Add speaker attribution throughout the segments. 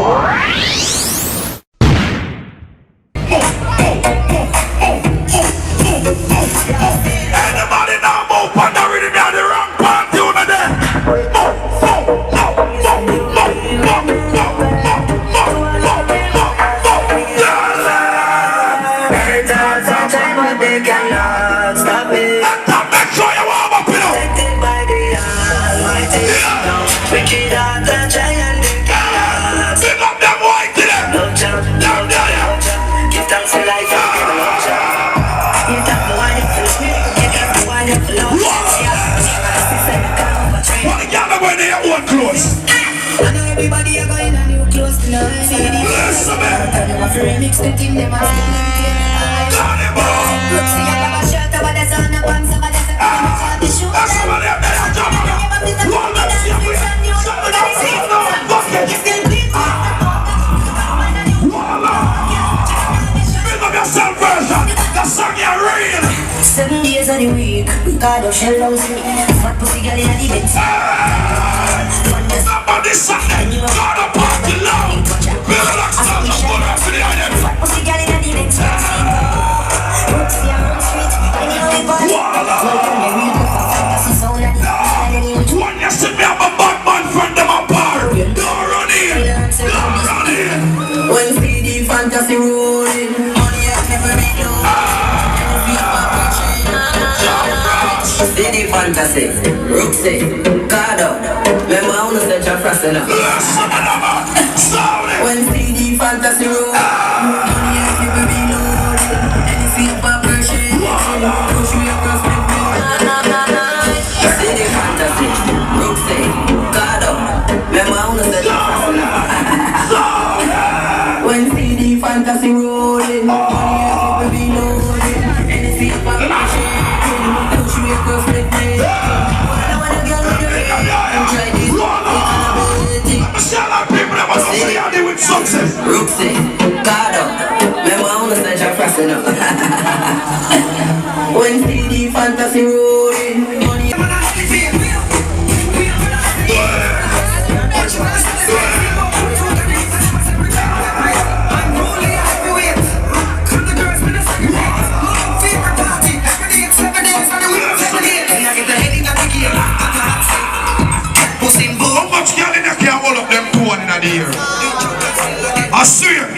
Speaker 1: Anybody now move on the rhythm, you're the wrong part, you know that.
Speaker 2: They cannot stop it.
Speaker 1: Make sure you warm up, you know.
Speaker 2: Protected by the Almighty. Wicked heart and giant they cannot.
Speaker 1: Pick up them white today.
Speaker 2: No jump, no jump. Give thanks for life and give no jump. You got the wine for love. You got the wine for love.
Speaker 1: What the girl when they have one clothes?
Speaker 2: I know everybody are going on new clothes tonight.
Speaker 1: Listen, man.
Speaker 2: Tell them if you remix the team, they must be
Speaker 1: Johnny Boy.
Speaker 2: look, see, I have a shirt over the sun, a pants over the sun, a shoe.
Speaker 1: That's somebody up there, Johnny Boy. One let's see if we Pick up yourself version. The song you're real.
Speaker 2: 7 days of the week, God of shell house me. Fat pussy girl in the bed.
Speaker 1: Somebody Sunday, God of party love. Relax, tell them what I'm feeling on them.
Speaker 2: Fat pussy girl in the bed. Roxy and Rock Street, anyway we party. Welcome to real fantasy sound and the
Speaker 1: When you see me, I'm a bad man friend, them a bar. Don't run in, don't run in.
Speaker 2: when CD fantasy rolling, money has never been low. CD fantasy, Roxy, Cardo. Remember I wanna search a frost enough.
Speaker 1: Listen, man, sound it.
Speaker 2: When CD fantasy rolling, money has never been low. And you feel vibration, push me across the floor. CD fantasy, Roxy, Cardo. Remember I wanna search a frost enough. When CD fantasy rolling, money has never been loaded. And you feel vibration, push me across the floor. I wanna get on the radio and try this.
Speaker 1: Shout out people that want to see how they with success.
Speaker 2: Roxy, Cardo, remember I wanna search a frost enough. When CD fantasy rolling, money.
Speaker 1: How much girl in there can hold up them two one in the air? I swear,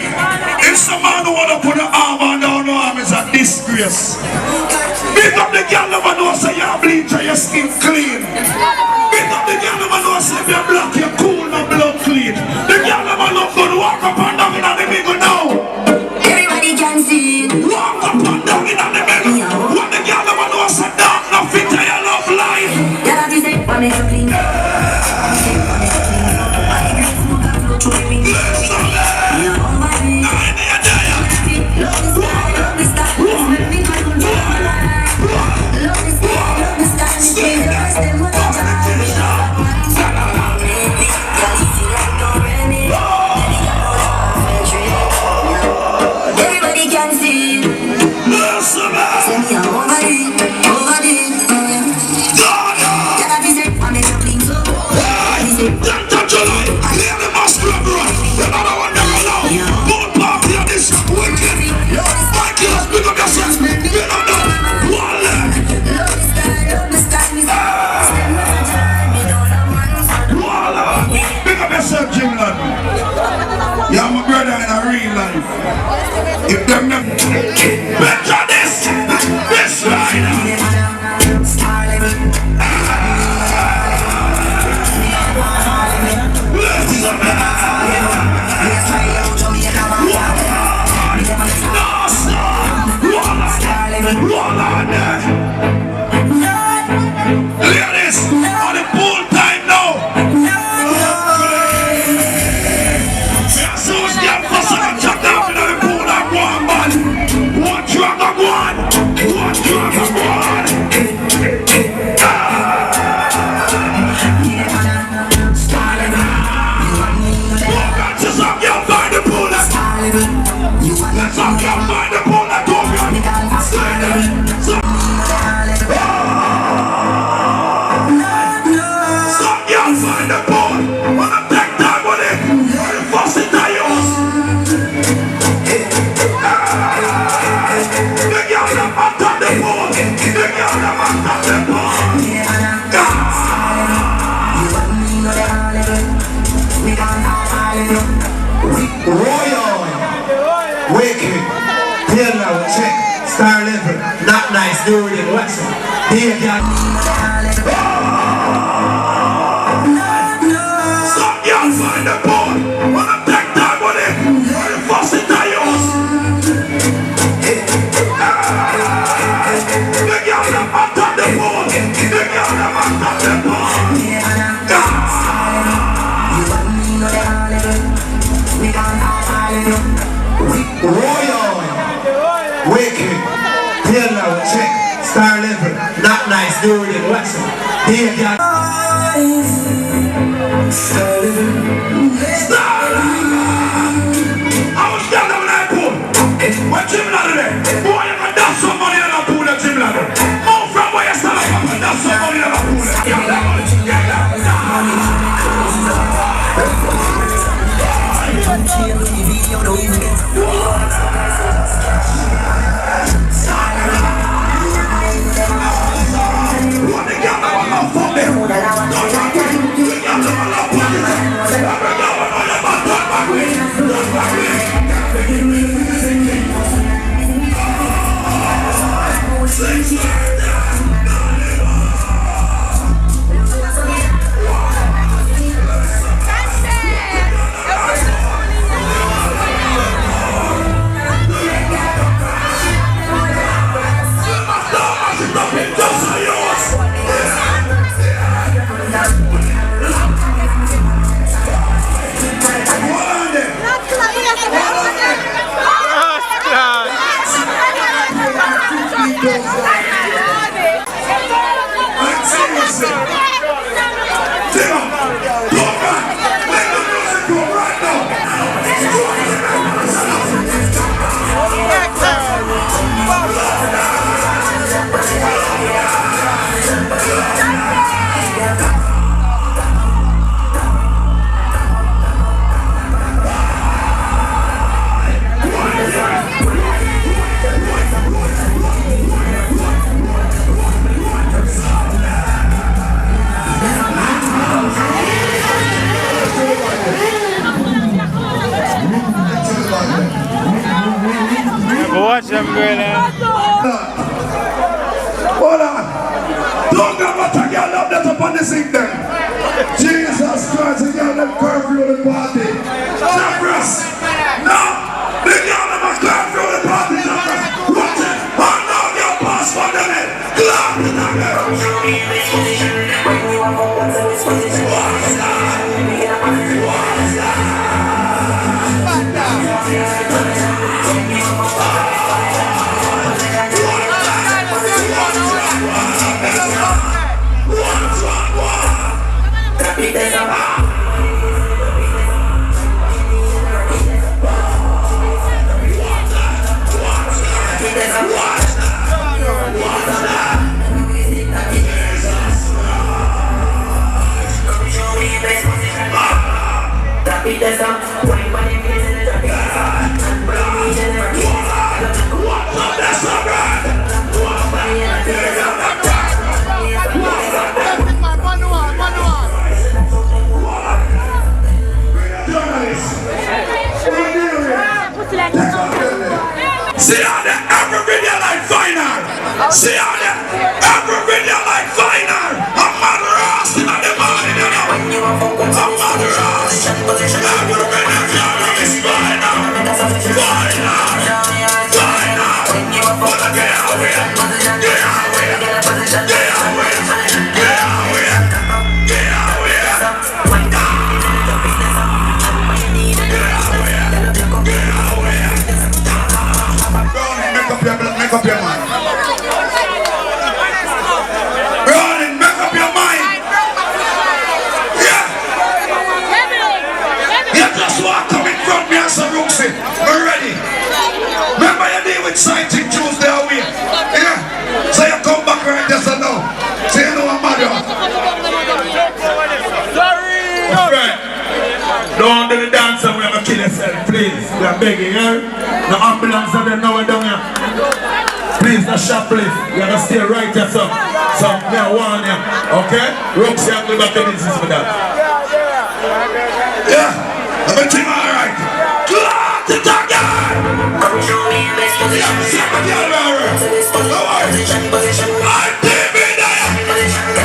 Speaker 1: if some man who wanna put an arm on down no arm is a disgrace. Big up the girl never know say you bleach and your skin clean. Big up the girl never know say if you're black you're cool and blood clean. The girl never look good walk up and down in the middle now.
Speaker 2: Everybody can see it.
Speaker 1: Walk up and down in the middle. What the girl never know say dark no fit to your love life.
Speaker 2: Yeah, that is it. I make you clean. Everybody can see it.
Speaker 1: Listen, man.
Speaker 2: Send me over it. Yeah, that is it. I make you clean. That is it.
Speaker 1: Don't touch your life. Clear the muscular run. Another one never allow. Both party on this wicked. Mike, let's pick up yourself. You don't know. One leg. Voila. Pick up yourself, Jim Lund. Yeah, I'm a brother in a real life. If them never better this line. Look at this. On the pool time now. We are so scared for some chop down in the pool and one man. One drug
Speaker 3: Royal, Wicked, Taylor, Check, Star Level, Not Nice, Durian, what's it? Here, God.
Speaker 1: Some girls find the boy. Wanna take time with it? Or you fuss it to use? The girl them on top the board. The girl them on top the board.
Speaker 3: Royal, Wicked, Taylor, Check, Star Level, Not Nice, Durian, what's it? Here, God.
Speaker 1: I was down there when I pulled. What gym ladder there? Boy, you can dance some money in a pool at gym ladder. Move from where you stand up and dance some money in a pool. Get that money. Get that what the girl that want to fuck them? The girl that want to fuck them.
Speaker 4: Watch them girl.
Speaker 1: Hold on. Don't get what a girl up there upon the sink there. Jesus Christ, the girl them curfew the party. Jeffress. No. The girl them a curfew the party. Jeffress. Watch it. And now your pass for the head. Clap it again. What's that? See how the every video like final. See how the every video like final. I'm mad Ross in the morning, you know. I'm mad Ross. Every video is final. Final. Final. Wanna get away. Get away. Get away. Get away. Get away. Make up your mind. Rolling, make up your mind. Yeah. You just want to come in front of me and say, Roxy, we're ready. Remember you deal with Sighting Tuesday away. Yeah. So you come back right just now. So you know I'm mad. Sorry. Right. Don't do the dance and we're going to kill yourself, please. We're begging, yeah? The ambulance are there now and down here. Please, the shoplift. You're going to stay right here, son. So, I warn you. Okay? Roxy, I'll go back to business with that. Yeah. Everything alright. Glad to talk again.
Speaker 2: Come show me your best position.
Speaker 1: I'm David there.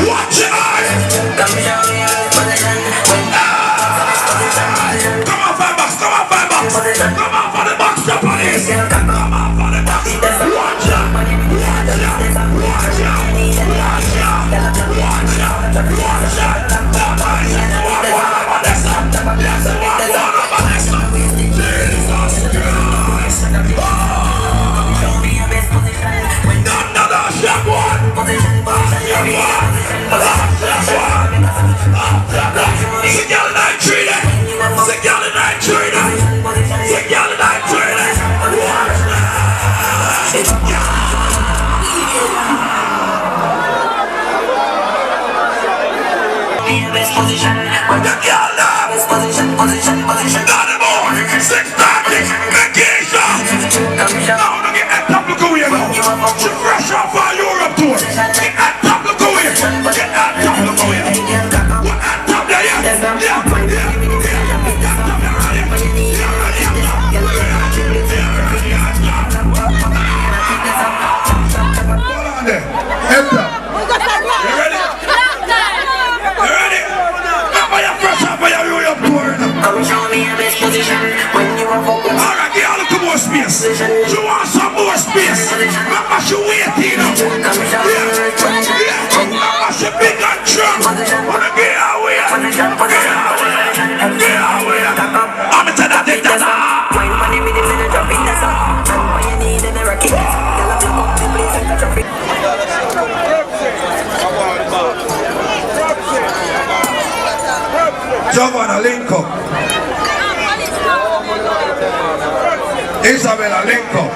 Speaker 1: Watch your eyes.
Speaker 2: Come show me your best position.
Speaker 1: Come on, 5 bucks. Come on, 5 bucks. Come on for the box, the police. Come on for the box. Watch out. Watch out. Watch out. Watch out. Watch out. Watch
Speaker 2: Position.
Speaker 1: fresh off our Europe tour. Get that top, look away. Get that top, look away. What that top there, yeah. Hold on there. Enter. You ready? You ready? Remember your fresh off of your Europe tour now.
Speaker 2: Come show me your best position. When you are focused.
Speaker 1: Alright, get a little more space. You want some more space? Remember she waiting up. Remember she big and strong. Wanna get away. Get away. I'm into that thing that's up.
Speaker 2: Wine money with him in the drop in the sun. And what you need in the rocket. Girl, I'm black up the place like a traffic.
Speaker 1: Giovanna, link up. Isabella, link up.